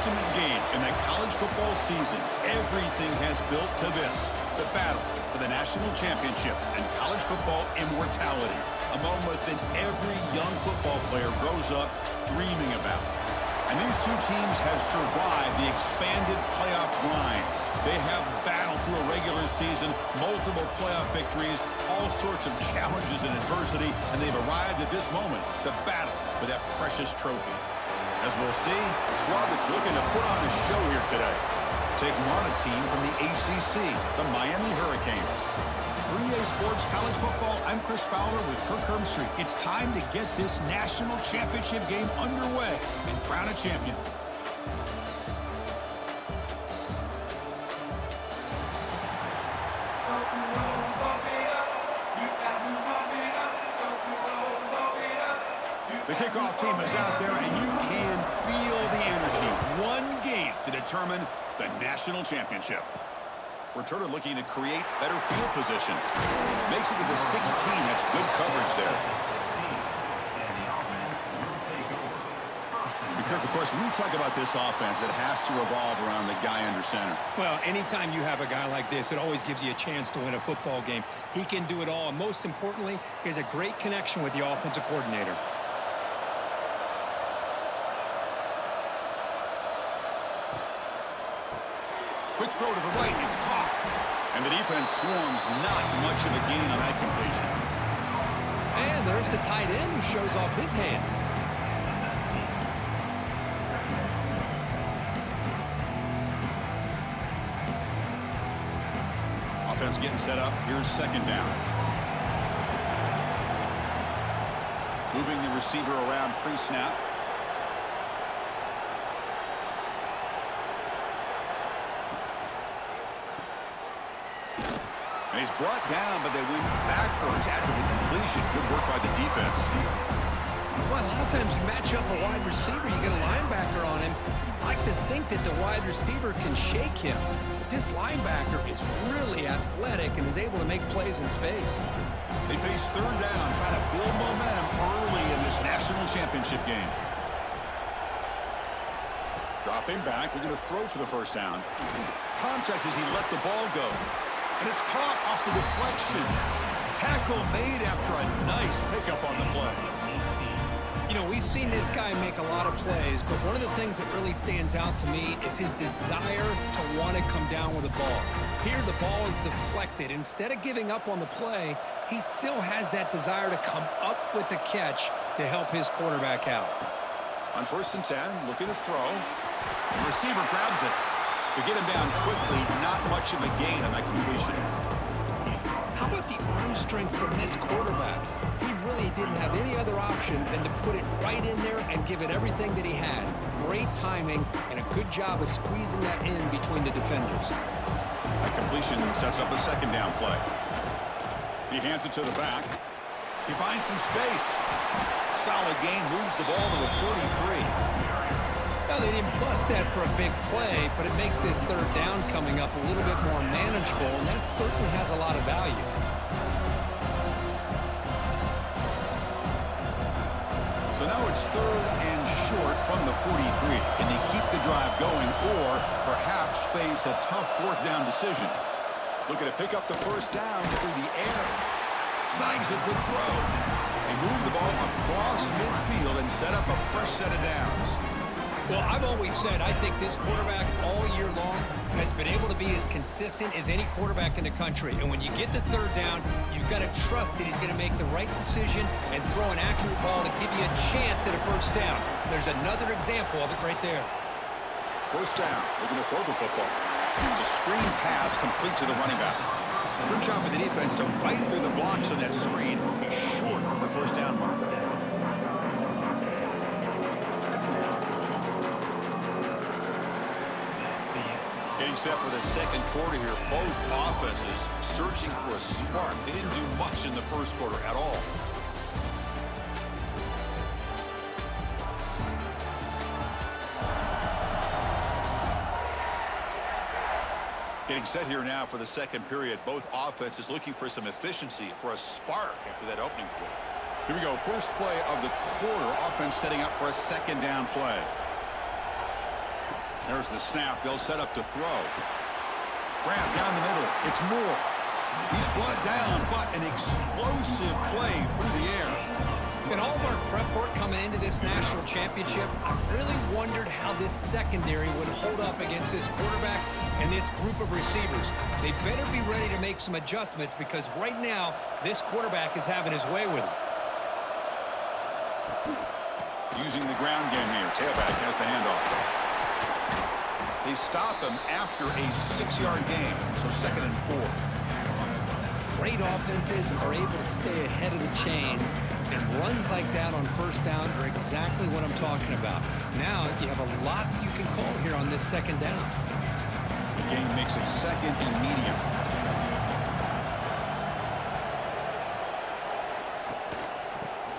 ultimate game in the college football season. Everything has built to this, the battle for the national championship and college football immortality, a moment that every young football player grows up dreaming about. And these two teams have survived the expanded playoff grind. They have battled through a regular season, multiple playoff victories, all sorts of challenges and adversity, and they've arrived at this moment, the battle for that precious trophy. As we'll see, the squad that's looking to put on a show here today. Take on a team from the ACC, the Miami Hurricanes. For EA Sports College Football, I'm Chris Fowler with Kirk Herbstreit. It's time to get this national championship game underway and crown a champion. The kickoff team is out there, and you can feel the energy. One game to determine the national championship. Returner looking to create better field position. Makes it to the 16. That's good coverage there. Kirk, of course, when we talk about this offense, it has to revolve around the guy under center. Well, anytime you have a guy like this, it always gives you a chance to win a football game. He can do it all, and most importantly, he has a great connection with the offensive coordinator. Quick throw to the right, it's caught. And the defense swarms, not much of a gain on that completion. And there's the tight end who shows off his hands. Offense getting set up. Here's second down. Moving the receiver around pre-snap. And he's brought down, but they went backwards after the completion. Good work by the defense. Well, a lot of times you match up a wide receiver, you get a linebacker on him. You'd like to think that the wide receiver can shake him. But this linebacker is really athletic and is able to make plays in space. They face third down, trying to build momentum early in this national championship game. Dropping back, looking to throw for the first down. Contact as he let the ball go. And it's caught off the deflection. Tackle made after a nice pickup on the play. You know, we've seen this guy make a lot of plays, but one of the things that really stands out to me is his desire to want to come down with the ball. Here, the ball is deflected. Instead of giving up on the play, he still has that desire to come up with the catch to help his quarterback out. On 1st and 10, looking to throw. The receiver grabs it. To get him down quickly, not much of a gain on that completion. How about the arm strength from this quarterback? He really didn't have any other option than to put it right in there and give it everything that he had. Great timing and a good job of squeezing that in between the defenders. That completion sets up a second down play. He hands it to the back. He finds some space. Solid gain, moves the ball to the 43. Well, they didn't bust that for a big play, but it makes this third down coming up a little bit more manageable, and that certainly has a lot of value. So now it's third and short from the 43. Can they keep the drive going or perhaps face a tough fourth down decision? Looking to pick up the first down through the air. Snags a good throw. They move the ball across midfield and set up a fresh set of downs. Well, I've always said I think this quarterback all year long has been able to be as consistent as any quarterback in the country. And when you get the third down, you've got to trust that he's going to make the right decision and throw an accurate ball to give you a chance at a first down. There's another example of it right there. First down, looking to throw the football. It's a screen pass complete to the running back. Good job with the defense to fight through the blocks on that screen. He's short of the first down marker. Getting set for the second quarter here. Both offenses searching for a spark. They didn't do much in the first quarter at all. Getting set here now for the second period. Both offenses looking for some efficiency, for a spark after that opening quarter. Here we go. First play of the quarter. Offense setting up for a second down play. There's the snap. They'll set up to throw. Grab down the middle. It's Moore. He's brought down, but an explosive play through the air. In all of our prep work coming into this national championship, I really wondered how this secondary would hold up against this quarterback and this group of receivers. They better be ready to make some adjustments because right now, this quarterback is having his way with him. Using the ground game here. Tailback has the handoff. They stop him after a 6-yard gain, so 2nd and 4. Great offenses are able to stay ahead of the chains, and runs like that on first down are exactly what I'm talking about. Now you have a lot that you can call here on this 2nd down. The game makes it 2nd and medium.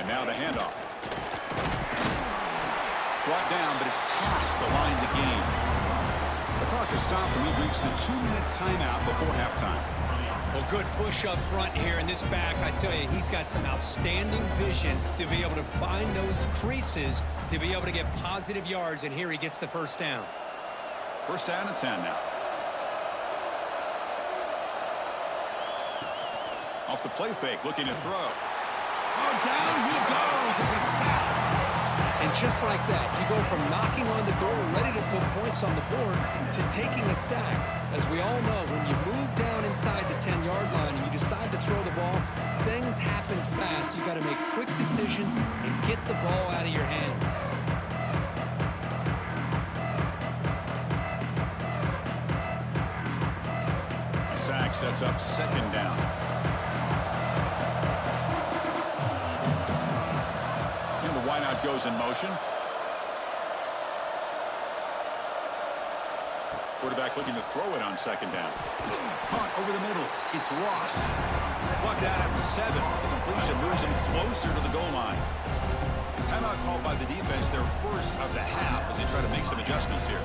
And now the handoff. Brought down, but it's past the line to gain. The clock is stopped, and we've reached the 2-minute timeout before halftime. Well, good push up front here in this back. I tell you, he's got some outstanding vision to be able to find those creases, to be able to get positive yards, and here he gets the first down. First down and 10 now. Off the play fake, looking to throw. Oh, down he goes. It's a sack. And just like that, you go from knocking on the door, ready to put points on the board, to taking a sack. As we all know, when you move down inside the 10-yard line and you decide to throw the ball, things happen fast. You got to make quick decisions and get the ball out of your hands. A sack sets up 2nd down. And the wideout goes in motion. Quarterback looking to throw it on 2nd down. Caught over the middle. It's Ross. Blocked out at the 7. The completion moves him closer to the goal line. Timeout called by the defense, their first of the half, as they try to make some adjustments here.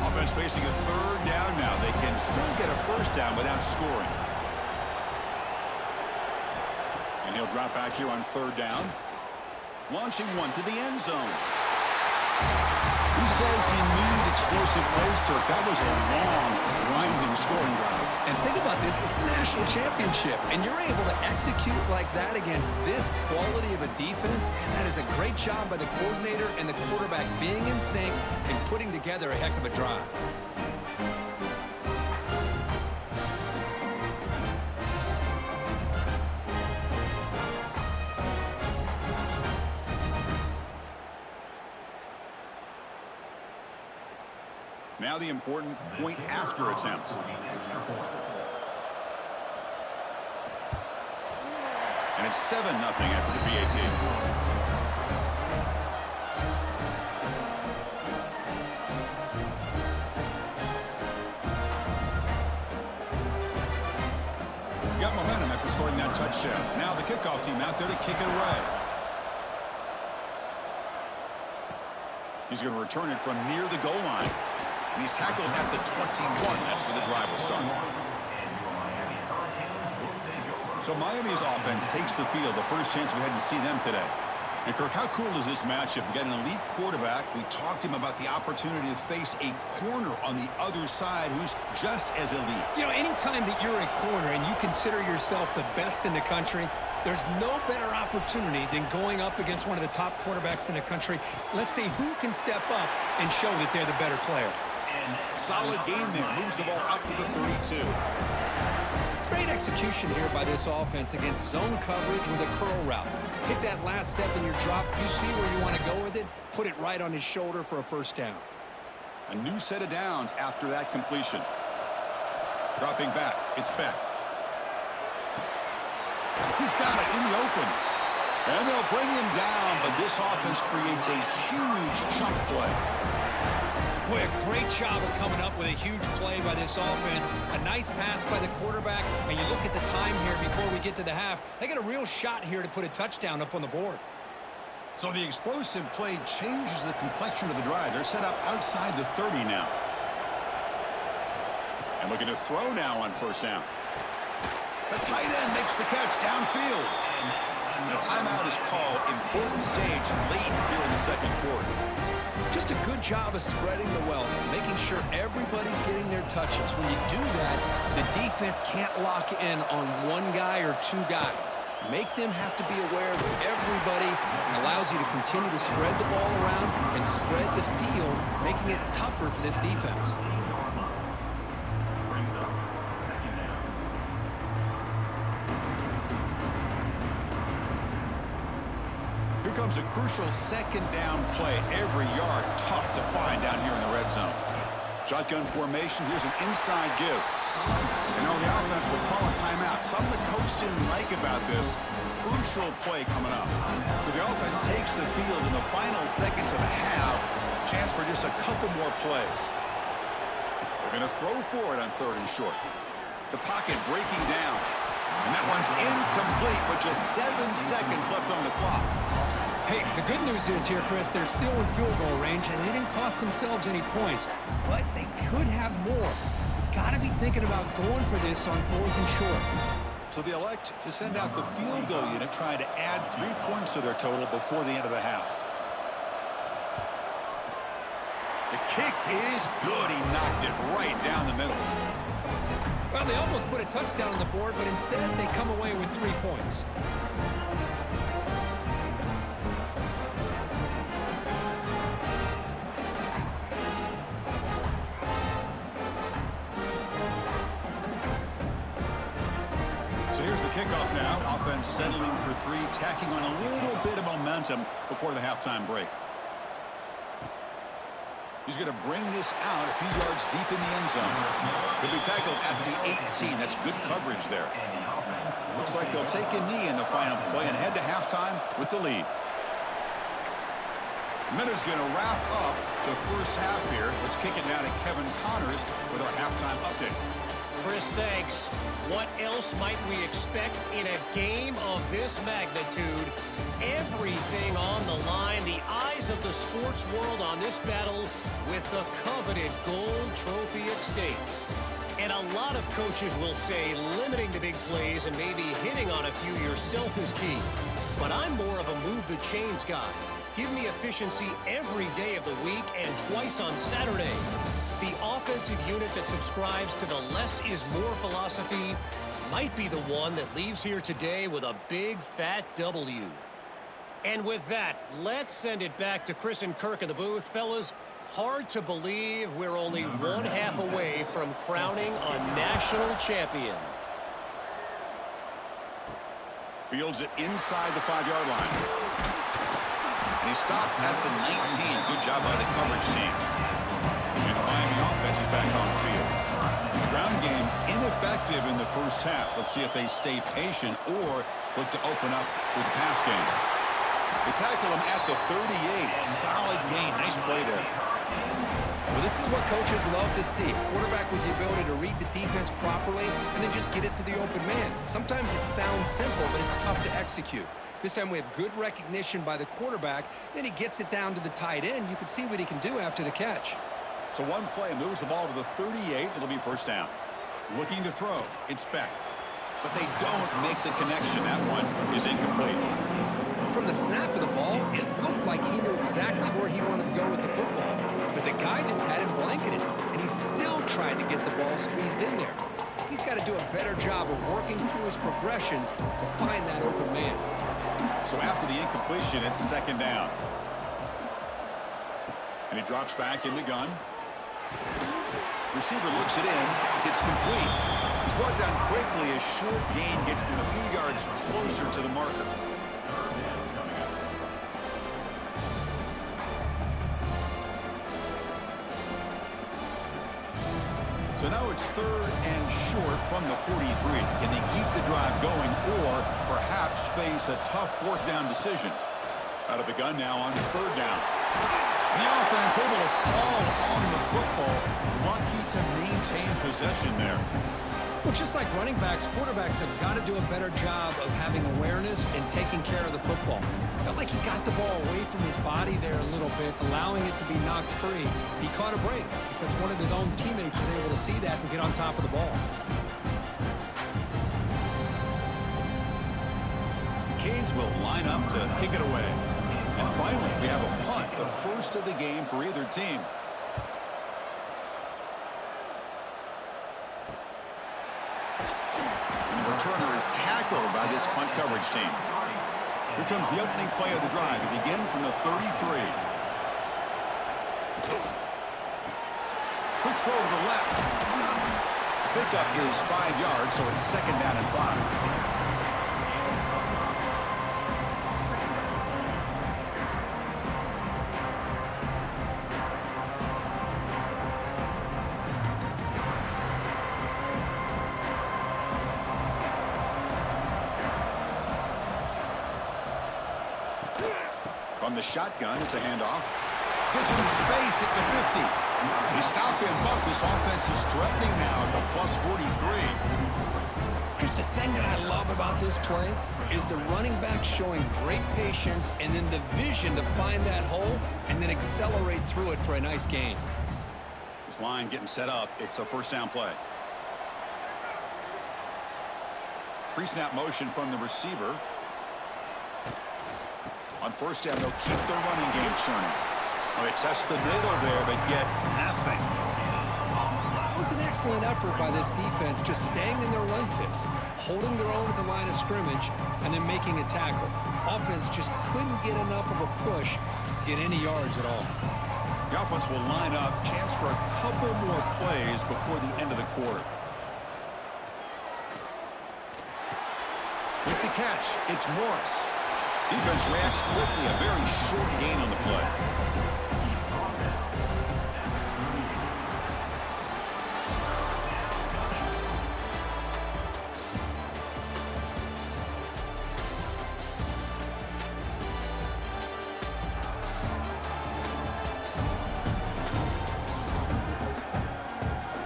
Offense facing a 3rd down now. They can still get a first down without scoring. And he'll drop back here on 3rd down. Launching one to the end zone. Who says you need explosive plays, Kirk? That was a long, grinding scoring drive. And think about this. This is the national championship, and you're able to execute like that against this quality of a defense, and that is a great job by the coordinator and the quarterback being in sync and putting together a heck of a drive. Now the important point after attempt. And it's 7-0 after the PAT. Got momentum after scoring that touchdown. Now the kickoff team out there to kick it away. He's going to return it from near the goal line. And he's tackled at the 21. That's where the drive will start. So Miami's offense takes the field. The first chance we had to see them today. And Kirk, how cool is this matchup? We got an elite quarterback. We talked to him about the opportunity to face a corner on the other side who's just as elite. You know, anytime that you're a corner and you consider yourself the best in the country, there's no better opportunity than going up against one of the top quarterbacks in the country. Let's see who can step up and show that they're the better player. Solid gain there. Moves the ball up to the 32. Great execution here by this offense against zone coverage with a curl route. Hit that last step in your drop. You see where you want to go with it. Put it right on his shoulder for a first down. A new set of downs after that completion. Dropping back. It's Beck. He's got it in the open. And they'll bring him down, but this offense creates a huge chunk play. Boy, a great job of coming up with a huge play by this offense. A nice pass by the quarterback, and you look at the time here before we get to the half. They got a real shot here to put a touchdown up on the board. So the explosive play changes the complexion of the drive. They're set up outside the 30 now. And looking to throw now on first down. The tight end makes the catch downfield. And a timeout is called. Important stage late here in the second quarter. Just a good job of spreading the wealth, making sure everybody's getting their touches. When you do that, the defense can't lock in on one guy or two guys. Make them have to be aware of everybody, and allows you to continue to spread the ball around and spread the field, making it tougher for this defense. Here comes a crucial second down play. Every yard tough to find down here in the red zone. Shotgun formation. Here's an inside give. You know, the offense will call a timeout. Something the coach didn't like about this. Crucial play coming up. So the offense takes the field in the final seconds of the half. Chance for just a couple more plays. They're going to throw for it on 3rd and short. The pocket breaking down. And that one's incomplete with just 7 seconds left on the clock. Hey, the good news is here, Chris, they're still in field goal range, and they didn't cost themselves any points. But they could have more. You got to be thinking about going for this on 4th and short. So they elect to send out the field goal unit, trying to add 3 points to their total before the end of the half. The kick is good. He knocked it right down the middle. Well, they almost put a touchdown on the board, but instead they come away with 3 points. So here's the kickoff now. Offense settling for 3, tacking on a little bit of momentum before the halftime break. He's going to bring this out a few yards deep in the end zone. He'll be tackled at the 18. That's good coverage there. Looks like they'll take a knee in the final play and head to halftime with the lead. Minute's going to wrap up the first half here. Let's kick it now to Kevin Connors with our halftime update. Chris, thanks. What else might we expect in a game of this magnitude? Everything on the line, the eyes of the sports world on this battle with the coveted gold trophy at stake. And a lot of coaches will say limiting the big plays and maybe hitting on a few yourself is key. But I'm more of a move the chains guy. Give me efficiency every day of the week and twice on Saturday. The offensive unit that subscribes to the less is more philosophy might be the one that leaves here today with a big fat W. And with that, let's send it back to Chris and Kirk in the booth. Fellas, hard to believe we're only 1/2 away from crowning a national champion. Fields it inside the 5-yard line. And he stopped at the 19. Good job by the coverage team. And the Miami offense is back on the field. The ground game ineffective in the first half. Let's see if they stay patient or look to open up with a pass game. They tackle him at the 38. Solid gain. Nice play there. Well, this is what coaches love to see. A quarterback with the ability to read the defense properly and then just get it to the open man. Sometimes it sounds simple, but it's tough to execute. This time we have good recognition by the quarterback. Then he gets it down to the tight end. You can see what he can do after the catch. So one play moves the ball to the 38. It'll be first down. Looking to throw. It's back. But they don't make the connection. That one is incomplete. From the snap of the ball, it looked like he knew exactly where he wanted to go with the football. But the guy just had him blanketed, and he still tried to get the ball squeezed in there. He's got to do a better job of working through his progressions to find that open man. So after the incompletion, it's second down. And he drops back in the gun. Receiver looks it in. It's complete. He's brought down quickly as short gain gets them a few yards closer to the marker. So now it's 3rd and short from the 43. Can they keep the drive going or perhaps face a tough 4th down decision? Out of the gun now on 3rd down. The offense able to fall on the football. Lucky to maintain possession there. Well, just like running backs, quarterbacks have got to do a better job of having awareness and taking care of the football. I felt like he got the ball away from his body there a little bit, allowing it to be knocked free. He caught a break because one of his own teammates was able to see that and get on top of the ball. Canes will line up to kick it away. And finally, we have a punt, the first of the game for either team. And the returner is tackled by this punt coverage team. Here comes the opening play of the drive. It begins from the 33. Quick throw to the left. Pickup is 5 yards, so it's second down and 5. From the shotgun, it's a handoff. Gets into space at the 50. He's stopping, but this offense is threatening now at the plus 43. Chris, the thing that I love about this play is the running back showing great patience and then the vision to find that hole and then accelerate through it for a nice gain. This line getting set up. It's a first down play. Pre-snap motion from the receiver. On first down, they'll keep their running game churning. They test the middle there, but get nothing. It was an excellent effort by this defense, just staying in their run fits, holding their own at the line of scrimmage, and then making a tackle. Offense just couldn't get enough of a push to get any yards at all. The offense will line up, chance for a couple more plays before the end of the quarter. With the catch, it's Morris. Defense reacts quickly, a very short gain on the play.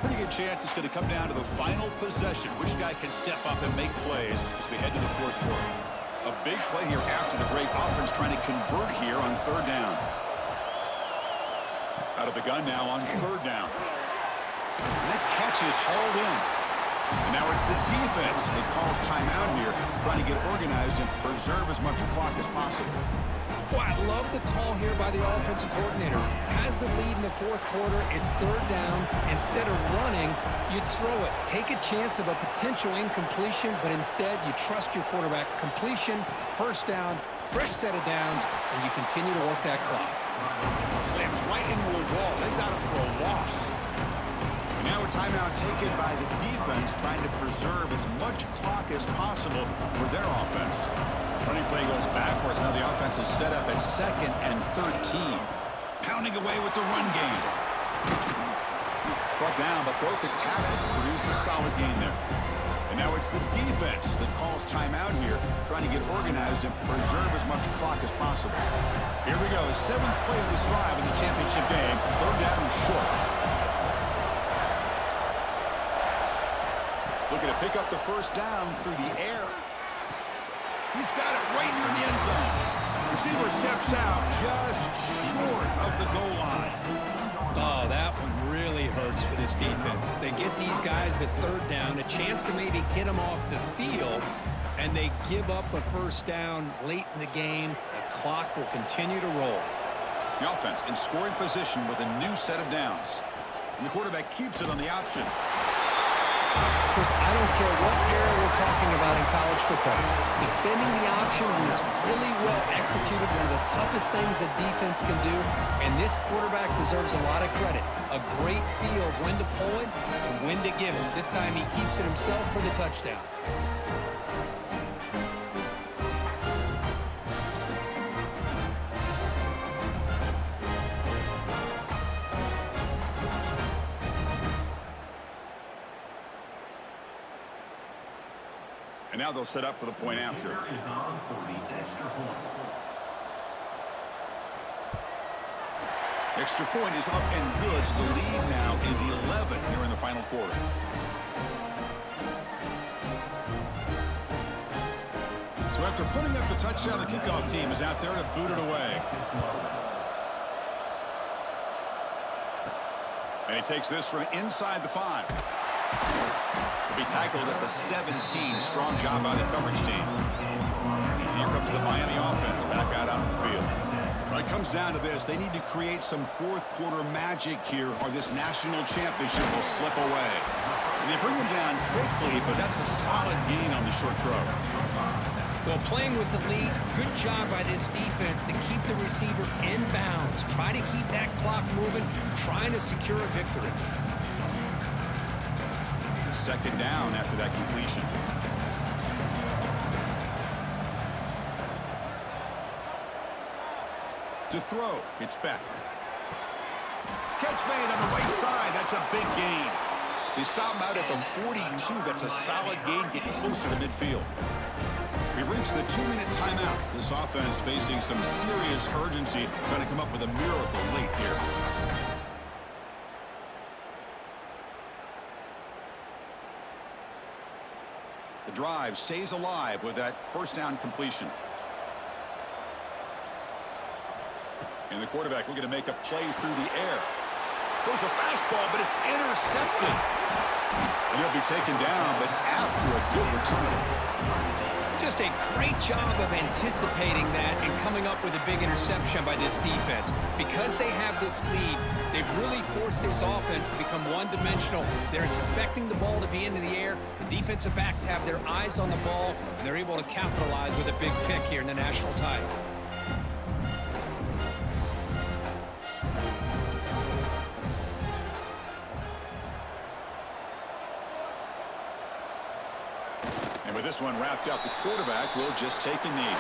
Pretty good chance it's going to come down to the final possession. Which guy can step up and make plays as we head to the fourth quarter? A big play here after the break. Offense trying to convert here on third down. Out of the gun now on third down. And that catch is hauled in. And now it's the defense that calls timeout here, trying to get organized and preserve as much clock as possible. Boy, I love the call here by the offensive coordinator. Has the lead in the fourth quarter. It's third down. Instead of running, you throw it. Take a chance of a potential incompletion, but instead you trust your quarterback. Completion, first down, fresh set of downs, and you continue to work that clock. Slams right into a wall. They got him for a loss. And now a timeout taken by the defense, trying to preserve as much clock as possible for their offense. Running play goes backwards. Now the offense is set up at 2nd and 13. Pounding away with the run game. Brought down, but broke a tackle to produce a solid gain there. And now it's the defense that calls timeout here, trying to get organized and preserve as much clock as possible. Here we go, 7th play of this drive in the championship game. Third down and short. Looking to pick up the first down through the air. He's got it right near the end zone. Receiver steps out just short of the goal line. Oh, that one really hurts for this defense. They get these guys to third down, a chance to maybe get them off the field, and they give up a first down late in the game. The clock will continue to roll. The offense in scoring position with a new set of downs. And the quarterback keeps it on the option. Of course, I don't care what era we're talking about in college football. Defending the option when it's really well executed, one of the toughest things that defense can do, and this quarterback deserves a lot of credit. A great feel of when to pull it and when to give it. This time he keeps it himself for the touchdown. And now they'll set up for the point after. Extra point is up and good. So the lead now is 11 here in the final quarter. So after putting up the touchdown, the kickoff team is out there to boot it away. And he takes this from inside the 5. Be tackled at the 17. Strong job by the coverage team. And here comes the Miami offense back out onto the field. Well, it comes down to this. They need to create some fourth-quarter magic here, or this national championship will slip away. And they bring him down quickly, but that's a solid gain on the short throw. Well, playing with the lead, good job by this defense to keep the receiver in bounds. Try to keep that clock moving, trying to secure a victory. Second down after that completion. To throw, it's back. Catch made on the right side. That's a big gain. They stop him out at the 42. That's a solid gain, getting closer to midfield. We've reached the 2-minute timeout. This offense facing some serious urgency, trying to come up with a miracle late here. The drive stays alive with that first down completion. And the quarterback looking to make a play through the air. Goes a fastball, but it's intercepted. And he'll be taken down, but after a good return. Just a great job of anticipating that and coming up with a big interception by this defense. Because they have this lead, they've really forced this offense to become one-dimensional. They're expecting the ball to be into the air. The defensive backs have their eyes on the ball, and they're able to capitalize with a big pick here in the national title. With this one wrapped up, the quarterback will just take a knee.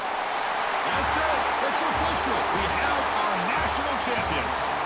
That's it. It's official. We have our national champions.